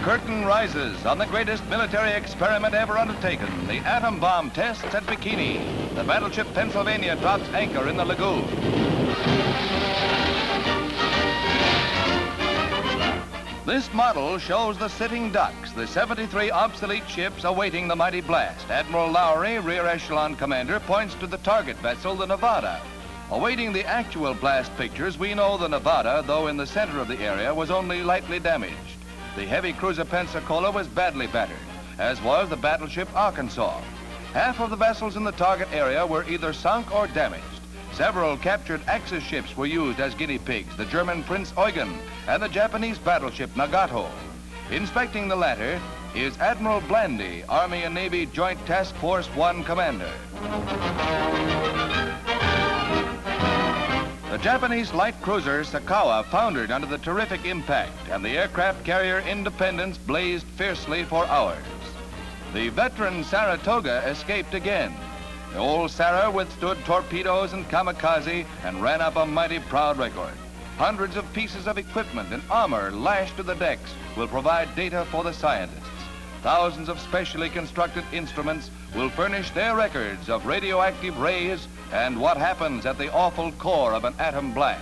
curtain rises on the greatest military experiment ever undertaken, the atom bomb tests at Bikini. The battleship Pennsylvania drops anchor in the lagoon. This model shows the sitting ducks, the 73 obsolete ships awaiting the mighty blast. Admiral Lowry, Rear Echelon Commander, points to the target vessel, the Nevada. Awaiting the actual blast pictures, we know the Nevada, though in the center of the area, was only lightly damaged. The heavy cruiser Pensacola was badly battered, as was the battleship Arkansas. Half of the vessels in the target area were either sunk or damaged. Several captured Axis ships were used as guinea pigs, the German Prince Eugen and the Japanese battleship Nagato. Inspecting the latter is Admiral Blandy, Army and Navy Joint Task Force 1 Commander. The Japanese light cruiser Sakawa foundered under the terrific impact, and the aircraft carrier Independence blazed fiercely for hours. The veteran Saratoga escaped again. The old Sarah withstood torpedoes and kamikaze and ran up a mighty proud record. Hundreds of pieces of equipment and armor lashed to the decks will provide data for the scientists. Thousands of specially constructed instruments will furnish their records of radioactive rays and what happens at the awful core of an atom blast.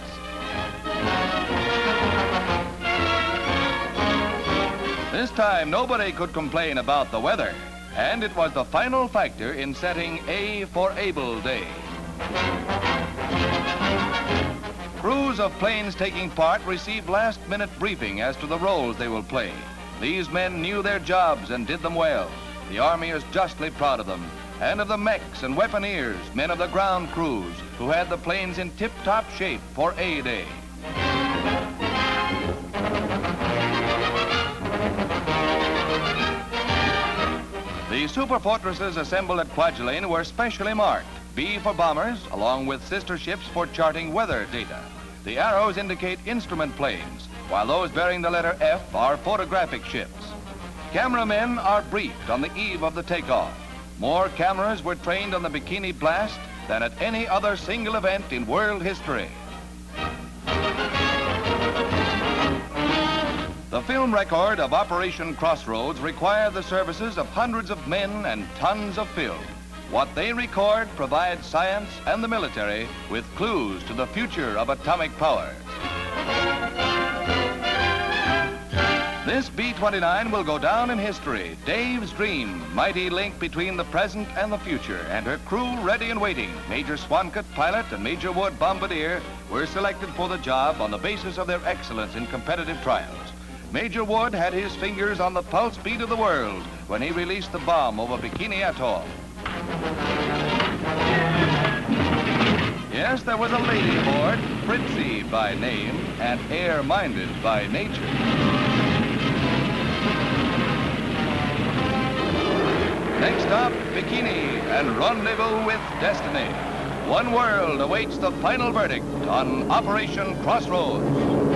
This time, nobody could complain about the weather, and it was the final factor in setting A for Able Day. Crews of planes taking part received last-minute briefing as to the roles they will play. These men knew their jobs and did them well. The Army is justly proud of them, and of the mechs and weaponeers, men of the ground crews, who had the planes in tip-top shape for A Day. The superfortresses assembled at Kwajalein were specially marked. B for bombers, along with sister ships for charting weather data. The arrows indicate instrument planes, while those bearing the letter F are photographic ships. Cameramen are briefed on the eve of the takeoff. More cameras were trained on the Bikini blast than at any other single event in world history. The film record of Operation Crossroads required the services of hundreds of men and tons of film. What they record provides science and the military with clues to the future of atomic power. This B-29 will go down in history. Dave's dream, mighty link between the present and the future, and her crew ready and waiting. Major Swankett, pilot, and Major Wood, bombardier, were selected for the job on the basis of their excellence in competitive trials. Major Wood had his fingers on the pulse beat of the world when he released the bomb over Bikini Atoll. Yes, there was a lady aboard, Fritzy by name and air-minded by nature. Next stop, Bikini and rendezvous with destiny. One world awaits the final verdict on Operation Crossroads.